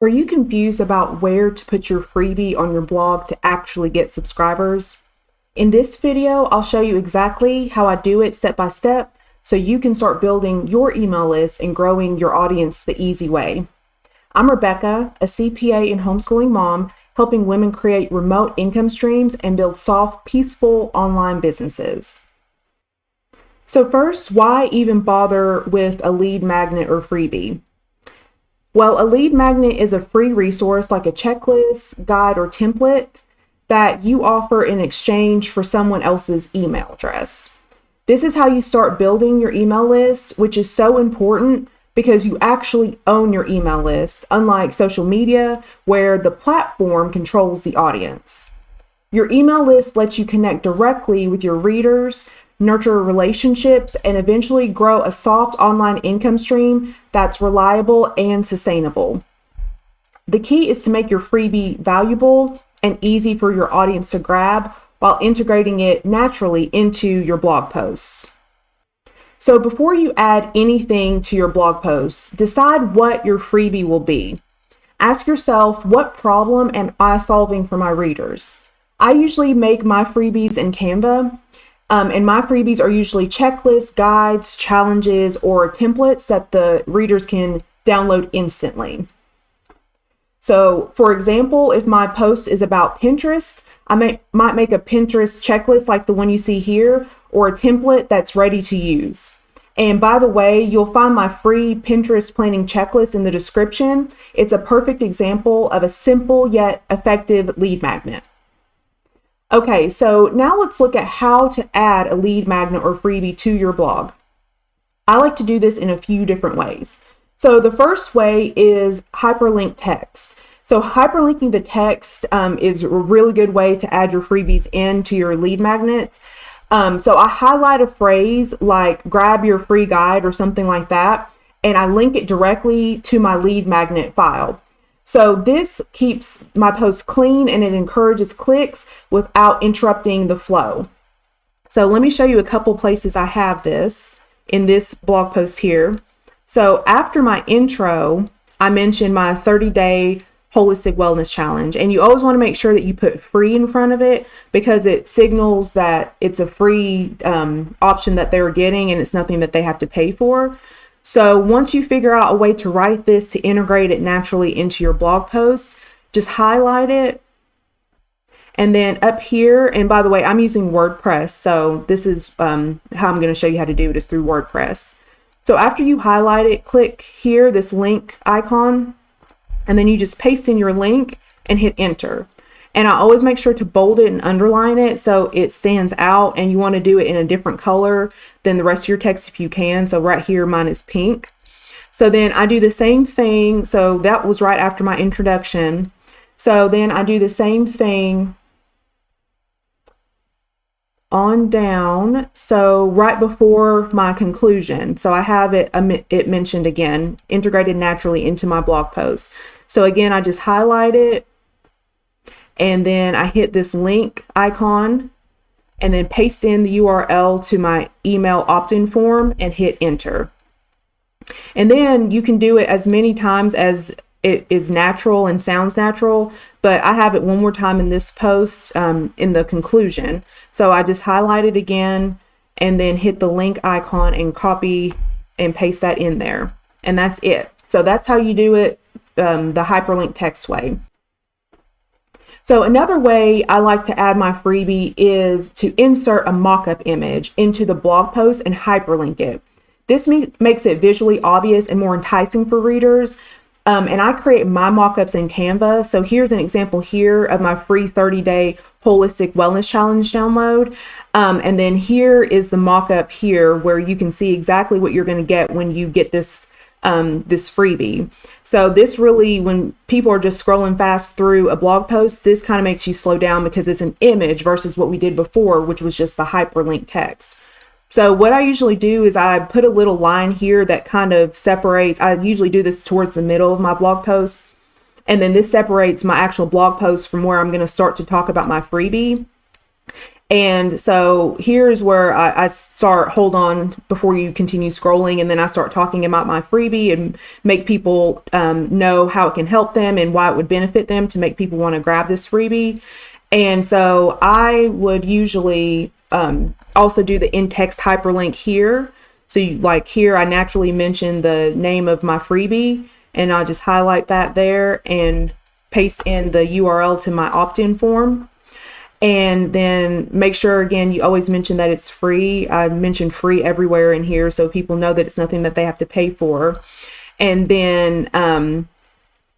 Are you confused about where to put your freebie on your blog to actually get subscribers? In this video, I'll show you exactly how I do it step by step so you can start building your email list and growing your audience the easy way. I'm Rebecca, a CPA and homeschooling mom, helping women create remote income streams and build soft, peaceful online businesses. So first, why even bother with a lead magnet or freebie? Well, a lead magnet is a free resource like a checklist, guide, or template that you offer in exchange for someone else's email address. This is how you start building your email list, which is so important because you actually own your email list, unlike social media, where the platform controls the audience. Your email list lets you connect directly with your readers, nurture relationships, and eventually grow a soft online income stream that's reliable and sustainable. The key is to make your freebie valuable and easy for your audience to grab while integrating it naturally into your blog posts. So before you add anything to your blog posts, decide what your freebie will be. Ask yourself, what problem am I solving for my readers? I usually make my freebies in Canva. And my freebies are usually checklists, guides, challenges, or templates that the readers can download instantly. So for example, if my post is about Pinterest, I might make a Pinterest checklist like the one you see here, or a template that's ready to use. And by the way, you'll find my free Pinterest planning checklist in the description. It's a perfect example of a simple yet effective lead magnet. Okay, so now let's look at how to add a lead magnet or freebie to your blog. I like to do this in a few different ways. So the first way is hyperlink text. So hyperlinking the text is a really good way to add your freebies into your lead magnets. So I highlight a phrase like grab your free guide or something like that, and I link it directly to my lead magnet file. So this keeps my post clean and it encourages clicks without interrupting the flow. So let me show you a couple places I have this in this blog post here. So after my intro, I mentioned my 30-day holistic wellness challenge, and you always want to make sure that you put free in front of it because it signals that it's a free option that they're getting and it's nothing that they have to pay for. So once you figure out a way to write this to integrate it naturally into your blog post, just highlight it. And then up here, and by the way, I'm using WordPress. So this is how I'm going to show you how to do it is through WordPress. So after you highlight it, click here, this link icon, and then you just paste in your link and hit enter. And I always make sure to bold it and underline it so it stands out, and you want to do it in a different color than the rest of your text if you can. So right here, mine is pink. So then I do the same thing. So that was right after my introduction. So then I do the same thing on down. So right before my conclusion. So I have it mentioned again, integrated naturally into my blog post. So again, I just highlight it. And then I hit this link icon and then paste in the URL to my email opt-in form and hit enter. And then you can do it as many times as it is natural and sounds natural, but I have it one more time in this post in the conclusion. So I just highlight it again and then hit the link icon and copy and paste that in there. And that's it. So that's how you do it the hyperlink text way. So another way I like to add my freebie is to insert a mock-up image into the blog post and hyperlink it. This makes it visually obvious and more enticing for readers. And I create my mock-ups in Canva. So here's an example here of my free 30-day holistic wellness challenge download. And then here is the mock-up here where you can see exactly what you're going to get when you get this freebie. So this really, when people are just scrolling fast through a blog post, this kind of makes you slow down because it's an image versus what we did before, which was just the hyperlink text. So what I usually do is I put a little line here that kind of separates. I usually do this towards the middle of my blog post. And then this separates my actual blog post from where I'm going to start to talk about my freebie. And so here's where I start, hold on before you continue scrolling, and then I start talking about my freebie and make people know how it can help them and why it would benefit them to make people want to grab this freebie. And so I would usually also do the in-text hyperlink here. So like here, I naturally mention the name of my freebie, and I'll just highlight that there and paste in the URL to my opt-in form. And then make sure, again, you always mention that it's free. I mention free everywhere in here so people know that it's nothing that they have to pay for. And then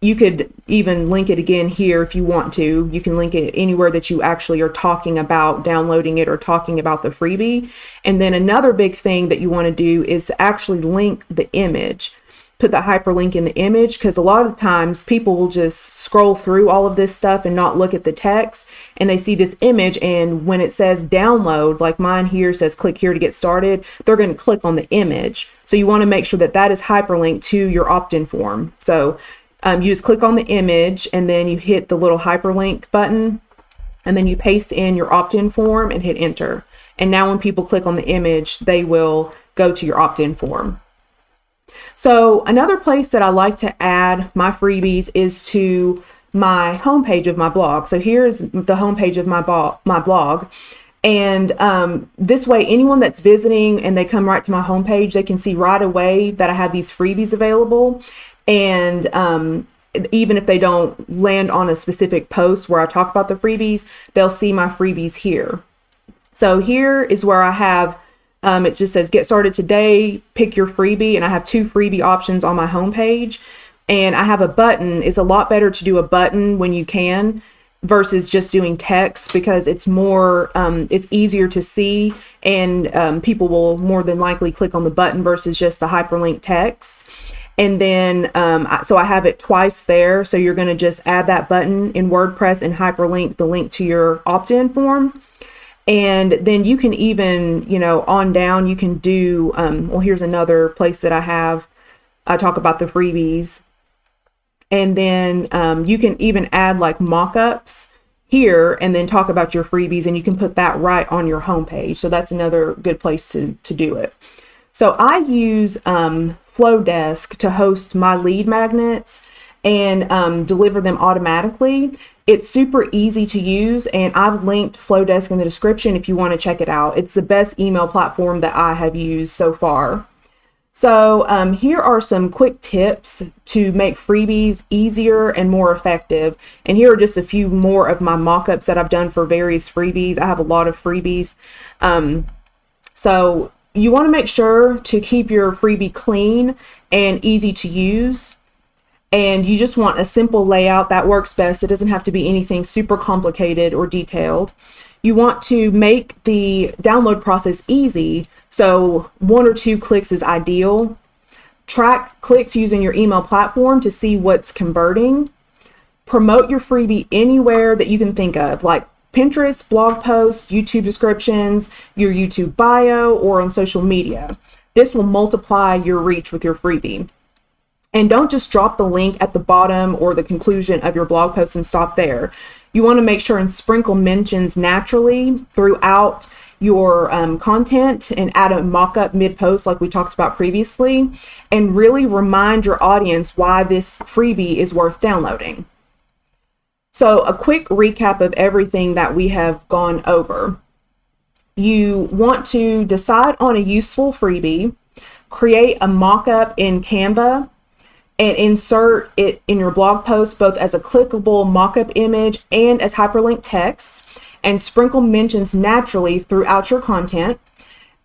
you could even link it again here if you want to. You can link it anywhere that you actually are talking about downloading it or talking about the freebie. And then another big thing that you want to do is actually link the image. Put the hyperlink in the image, because a lot of the times people will just scroll through all of this stuff and not look at the text, and they see this image, and when it says download, like mine here says click here to get started, they're going to click on the image. So you want to make sure that that is hyperlinked to your opt-in form. So you just click on the image and then you hit the little hyperlink button, and then you paste in your opt-in form and hit enter. And now when people click on the image, they will go to your opt-in form. So another place that I like to add my freebies is to my homepage of my blog. So here's the homepage of my blog. And this way, anyone that's visiting and they come right to my homepage, they can see right away that I have these freebies available. And even if they don't land on a specific post where I talk about the freebies, they'll see my freebies here. So here is where I have it just says get started today, pick your freebie, and I have 2 freebie options on my homepage. And I have a button. It's a lot better to do a button when you can versus just doing text, because it's more, it's easier to see, and people will more than likely click on the button versus just the hyperlink text. And then, so I have it twice there. So you're going to just add that button in WordPress and hyperlink the link to your opt-in form. And then you can even, on down, you can do, well, here's another place that I talk about the freebies. And then you can even add like mock-ups here and then talk about your freebies, and you can put that right on your homepage. So that's another good place to do it. So I use Flowdesk to host my lead magnets and deliver them automatically. It's super easy to use, and I've linked Flowdesk in the description if you want to check it out. It's the best email platform that I have used so far. So here are some quick tips to make freebies easier and more effective. And here are just a few more of my mock-ups that I've done for various freebies. I have a lot of freebies. So you want to make sure to keep your freebie clean and easy to use. And you just want a simple layout that works best. It doesn't have to be anything super complicated or detailed. You want to make the download process easy. So 1 or 2 clicks is ideal. Track clicks using your email platform to see what's converting. Promote your freebie anywhere that you can think of, like Pinterest, blog posts, YouTube descriptions, your YouTube bio, or on social media. This will multiply your reach with your freebie. And don't just drop the link at the bottom or the conclusion of your blog post and stop there. You want to make sure and sprinkle mentions naturally throughout your content, and add a mock-up mid-post like we talked about previously, and really remind your audience why this freebie is worth downloading. So a quick recap of everything that we have gone over. You want to decide on a useful freebie, create a mock-up in Canva, and insert it in your blog post both as a clickable mock-up image and as hyperlinked text, and sprinkle mentions naturally throughout your content.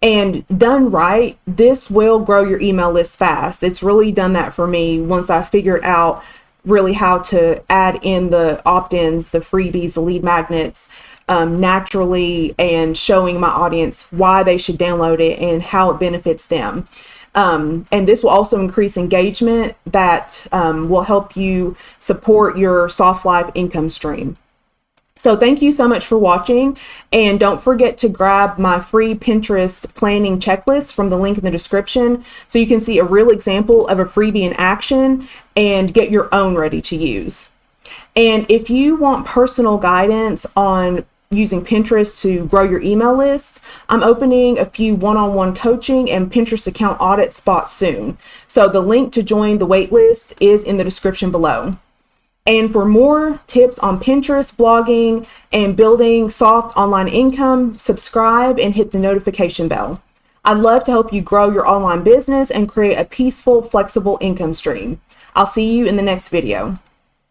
And done right, this will grow your email list fast. It's really done that for me once I figured out really how to add in the opt-ins, the freebies, the lead magnets naturally, and showing my audience why they should download it and how it benefits them. And this will also increase engagement that will help you support your Soft Life income stream. So thank you so much for watching, and don't forget to grab my free Pinterest planning checklist from the link in the description so you can see a real example of a freebie in action and get your own ready to use. And if you want personal guidance on using Pinterest to grow your email list, I'm opening a few one-on-one coaching and Pinterest account audit spots soon. So the link to join the waitlist is in the description below. And for more tips on Pinterest, blogging, and building soft online income, subscribe and hit the notification bell. I'd love to help you grow your online business and create a peaceful, flexible income stream. I'll see you in the next video.